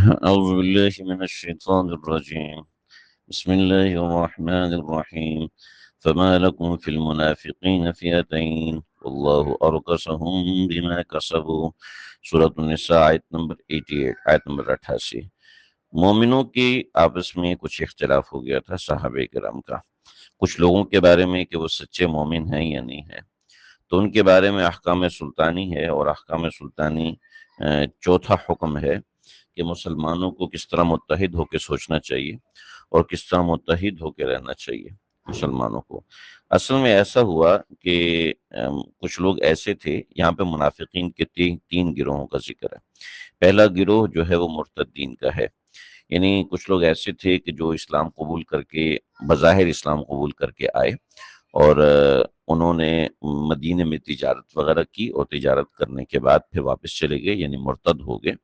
أعوذ بالله من الشيطان الرجيم بسم الله الرحمن الرحيم فما لكم في المنافقين فئتين والله أركسهم بما كسبوا سورة النساء آیت نمبر 88 آیت نمبر 88۔ مومنوں کی آپس میں کچھ اختلاف ہو گیا تھا صحابہ کرام کا، کچھ لوگوں کے بارے میں کہ وہ سچے مومن ہیں یا نہیں ہیں، تو ان کے بارے میں احکام سلطانی ہے، اور احکام سلطانی چوتھا حکم ہے کہ مسلمانوں کو کس طرح متحد ہو کے سوچنا چاہیے اور کس طرح متحد ہو کے رہنا چاہیے مسلمانوں کو۔ اصل میں ایسا ہوا کہ کچھ لوگ ایسے تھے، یہاں پہ منافقین کے تین گروہوں کا ذکر ہے۔ پہلا گروہ جو ہے وہ مرتدین کا ہے، یعنی کچھ لوگ ایسے تھے کہ جو اسلام قبول کر کے بظاہر اسلام قبول کر کے آئے، اور انہوں نے مدینے میں تجارت وغیرہ کی، اور تجارت کرنے کے بعد پھر واپس چلے گئے، یعنی مرتد ہو گئے،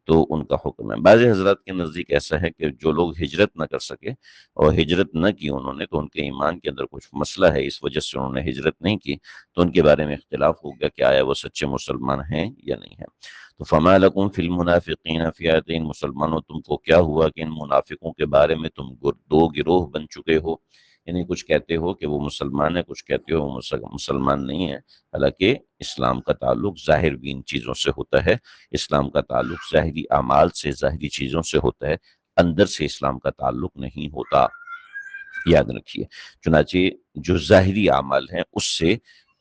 تو ان کا حکم ہے۔ بعض حضرات کے نزدیک ایسا ہے کہ جو لوگ ہجرت نہ کر سکے اور ہجرت نہ کی انہوں نے، تو ان کے ایمان کے اندر کچھ مسئلہ ہے، اس وجہ سے انہوں نے ہجرت نہیں کی، تو ان کے بارے میں اختلاف ہو گیا کہ آیا وہ سچے مسلمان ہیں یا نہیں ہیں۔ تو فما لکم فی المنافقین فئتین، مسلمانوں تم کو کیا ہوا کہ ان منافقوں کے بارے میں تم دو گروہ بن چکے ہو، یعنی کچھ کہتے ہو کہ وہ مسلمان ہیں، کچھ کہتے ہو وہ مسلمان نہیں ہیں، حالانکہ اسلام کا تعلق ظاہر بین چیزوں سے ہوتا ہے، اسلام کا تعلق ظاہری اعمال سے، ظاہری چیزوں سے ہوتا ہے، اندر سے اسلام کا تعلق نہیں ہوتا، یاد رکھیے۔ چنانچہ جو ظاہری اعمال ہیں اس سے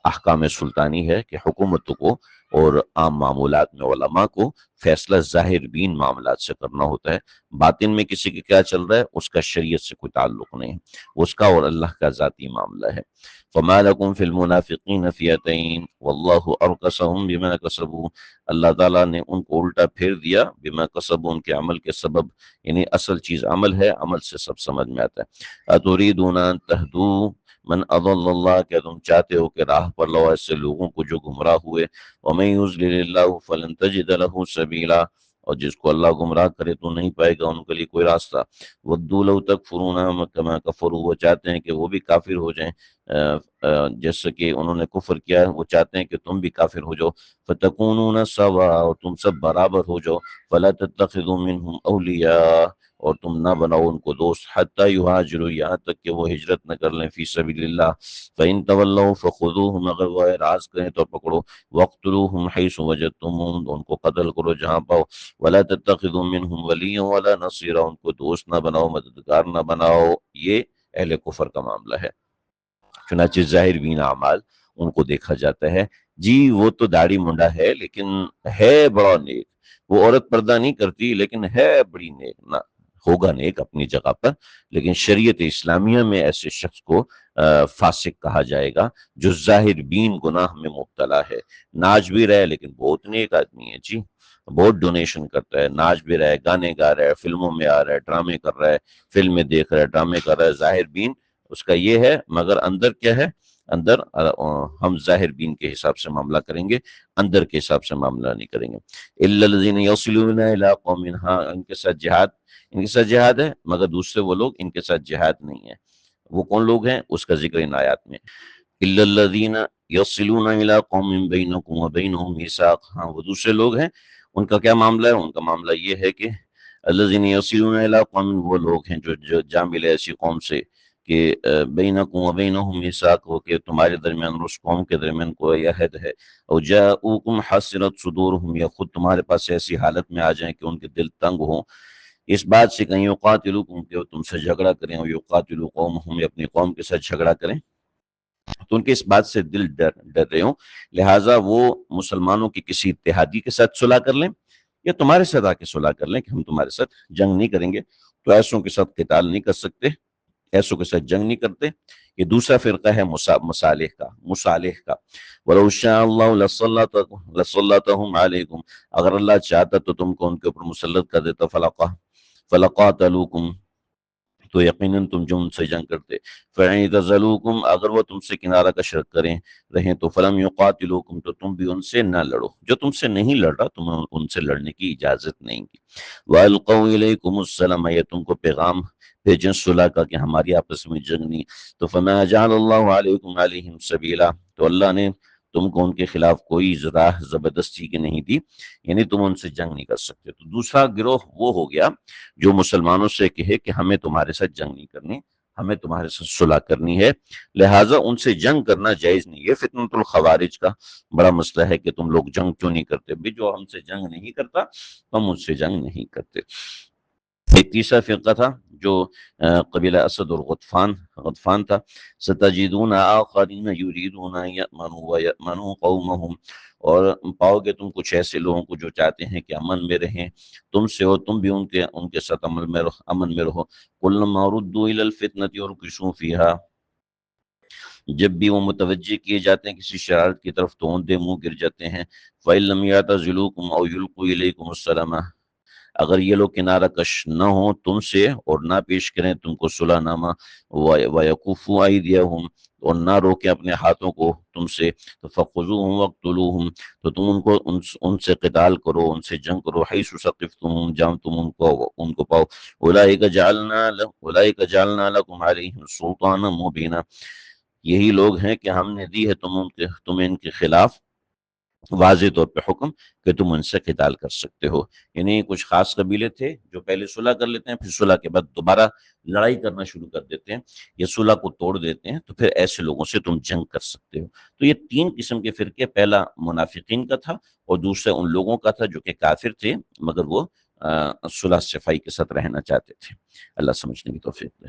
احکام سلطانی ہے کہ حکومت کو اور عام معمولات میں علماء کو فیصلہ ظاہر بین معاملات سے کرنا ہوتا ہے، باطن میں کسی کے کیا چل رہا ہے اس کا شریعت سے کوئی تعلق نہیں ہے، اس کا اور اللہ کا ذاتی معاملہ ہے۔ فما لکم فی المنافقین فئتین واللہ ارکسہم بما کسبوا، اللہ تعالیٰ نے ان کو الٹا پھیر دیا، بما کسبوا ان کے عمل کے سبب، یعنی اصل چیز عمل ہے، عمل سے سب سمجھ میں آتا ہے۔ اتریدون ان تہدوا من اضل اللہ، کیا تم چاہتے ہو کہ راہ پر لو ایسے لوگوں کو جو گمراہ ہوئے، ومن یضلل اللہ فلن تجد له سبیلا، اور جس کو اللہ گمراہ کرے تو نہیں پائے گا ان کے لیے کوئی راستہ۔ ودوا لو تکفرون کما کفروا، وہ چاہتے ہیں کہ وہ بھی کافر ہو جائیں جیسے کہ انہوں نے کفر کیا، وہ چاہتے ہیں کہ تم بھی کافر ہو جاؤ۔ فتکونون سوا، اور تم سب برابر ہو جاؤ۔ فلا تتخذوا منهم اولیاء، اور تم نہ بناؤ ان کو دوست، حتی یہاجروا، یہاں تک کہ وہ ہجرت نہ کر لیں، فی سبیل اللہ۔ فإن تولوا فخذوهم، اگر وہ اعراض کریں تو پکڑو، واقتلوهم حیث وجدتموهم، ان کو قتل کرو جہاں پاؤ۔ ولا تتخذوا منهم ولیا ولا نصیرا، ان کو دوست نہ بناؤ، مددگار نہ بناؤ، یہ اہل کفر کا معاملہ ہے۔ چنانچہ ظاہر بین اعمال ان کو دیکھا جاتا ہے، جی وہ تو داڑھی منڈا ہے لیکن ہے بڑا نیک، وہ عورت پردہ نہیں کرتی لیکن ہے بڑی نیک، نہ ہوگا نیک اپنی جگہ پر، لیکن شریعت اسلامیہ میں ایسے شخص کو فاسق کہا جائے گا جو ظاہر بین گناہ میں مبتلا ہے، ناچ بھی رہے لیکن بہت نیک آدمی ہے، جی بہت ڈونیشن کرتا ہے، ناچ بھی رہا ہے، گانے گا رہا ہے، فلموں میں آ رہا ہے، ڈرامے کر رہا ہے، فلمیں دیکھ رہا ہے، ڈرامے کر رہا ہے، ظاہر بین اس کا یہ ہے، مگر اندر کیا ہے؟ اندر ہم ظاہر بین کے حساب سے معاملہ کریں گے، اندر کے حساب سے معاملہ نہیں کریں گے۔ الا الذين يصلون الى قوم، ہاں ان کے ساتھ جہاد ہے، مگر دوسرے وہ لوگ ان کے ساتھ جہاد نہیں ہے، وہ کون لوگ ہیں اس کا ذکر ان آیات میں۔ الا الذين يصلون الى قوم بينكم وبينهم ميثاق، ہاں وہ دوسرے لوگ ہیں، ان کا کیا معاملہ ہے؟ ان کا معاملہ یہ ہے کہ الذين يصلون الى قوم، وہ لوگ ہیں جو جا ملے ایسی قوم سے کہ بینکم و بینہم میثاق ہو، کہ تمہارے درمیان اور اس قوم کے درمیان کوئی عہد ہے، او جاءوکم حسرت صدورہم، یا خود تمہارے پاس ایسی حالت میں آ جائیں کہ ان کے دل تنگ ہوں اس بات سے کہیں یقاتلوکم، کہ وہ تم سے جھگڑا کریں، اور یقاتلو قومہم، یا اپنی قوم کے ساتھ جھگڑا کریں، تو ان کے اس بات سے دل ڈر رہے ہوں، لہٰذا وہ مسلمانوں کی کسی اتحادی کے ساتھ صلح کر لیں، یا تمہارے ساتھ آ کے صلح کر لیں کہ ہم تمہارے ساتھ جنگ نہیں کریں گے، تو ایسوں کے ساتھ قتال نہیں کر سکتے، ایسوں کے ساتھ جنگ نہیں کرتے۔ یہ دوسرا فرقہ ہے مصالح کا۔ وَلَوْ شَاءَ اللَّهُ لَسَلَّطَهُمْ عَلَيْكُمْ، اگر اللہ چاہتا تو تم کو ان کے اوپر مسلط کر دیتا، فَلَقَاتَلُوكُمْ، تو یقیناً تم جو ان سے جنگ کرتے، فَإِنْ اعْتَزَلُوكُمْ، اگر وہ تم سے کنارہ کشی کریں رہیں تو فَلَمْ يُقَاتِلُوكُمْ، تو تم بھی ان سے نہ لڑو، جو تم سے نہیں لڑ رہا تمہیں ان سے لڑنے کی اجازت نہیں کی۔ وَأَلْقَوْا إِلَيْكُمُ السَّلَامَ، یہ تم کو پیغام بھیجیں صلح کا کہ ہماری آپس میں جنگ نہیں، تو فَمَا جَعَلَ اللَّهُ عَلَيْكُمْ عَلَيْهِمْ سَبِيلًا، تو اللہ نے تم کو ان کے خلاف کوئی راہ زبردستی کی نہیں دی، یعنی تم ان سے جنگ نہیں کر سکتے۔ تو دوسرا گروہ وہ ہو گیا جو مسلمانوں سے کہے کہ ہمیں تمہارے ساتھ جنگ نہیں کرنی، ہمیں تمہارے ساتھ صلح کرنی ہے، لہٰذا ان سے جنگ کرنا جائز نہیں۔ یہ فتنۃ الخوارج کا بڑا مسئلہ ہے کہ تم لوگ جنگ کیوں نہیں کرتے؟ بھی جو ہم سے جنگ نہیں کرتا ہم ان سے جنگ نہیں کرتے۔ ایک تیسرا فرقہ تھا جو قبیلہ اسد اور غطفان تھا، ستجدون آخرین یریدون ان یأمنوا ویأمنوا قومهم، اور پاؤ گے تم کچھ ایسے لوگوں کو جو چاہتے ہیں کہ امن میں رہیں تم سے، ہو تم بھی ان کے ساتھ امن میں رہو۔ کلما ردوا الی الفتنة ارکسوا فیہا، جب بھی وہ متوجہ کیے جاتے ہیں کسی شرارت کی طرف تو اوندے منہ گر جاتے ہیں۔ فَإِن لَمْ يَعْتَزِلُوكُمْ أَوْ يُلْقُوا إِلَيْكُمُ السَّلَامَ، اگر یہ لوگ کنارہ کش نہ ہوں تم سے اور نہ پیش کریں تم کو صلح نامہ، وَيَكُفُّوا أَيْدِيَهُمْ، اور نہ روکیں اپنے ہاتھوں کو تم سے، تو فَخُذُوهُمْ وَاقْتُلُوهُمْ، تو تم ان سے قتال کرو، ان سے جنگ کرو، حیث ثقفتموہم، جہاں تم ان کو پاؤ۔ أُولَئِكَ جَعَلْنَا لَكُمْ عَلَيْهِمْ سُلْطَانًا مُبِينًا، یہی لوگ ہیں کہ ہم نے دی ہے تمہیں ان کے خلاف واضح طور پہ حکم کہ تم ان سے قتال کر سکتے ہو۔ یعنی کچھ خاص قبیلے تھے جو پہلے صلح کر لیتے ہیں، پھر صلح کے بعد دوبارہ لڑائی کرنا شروع کر دیتے ہیں یا صلح کو توڑ دیتے ہیں، تو پھر ایسے لوگوں سے تم جنگ کر سکتے ہو۔ تو یہ تین قسم کے فرقے، پہلا منافقین کا تھا اور دوسرا ان لوگوں کا تھا جو کہ کافر تھے مگر وہ صلح صفائی کے ساتھ رہنا چاہتے تھے۔ اللہ سمجھنے کی توفیق دے۔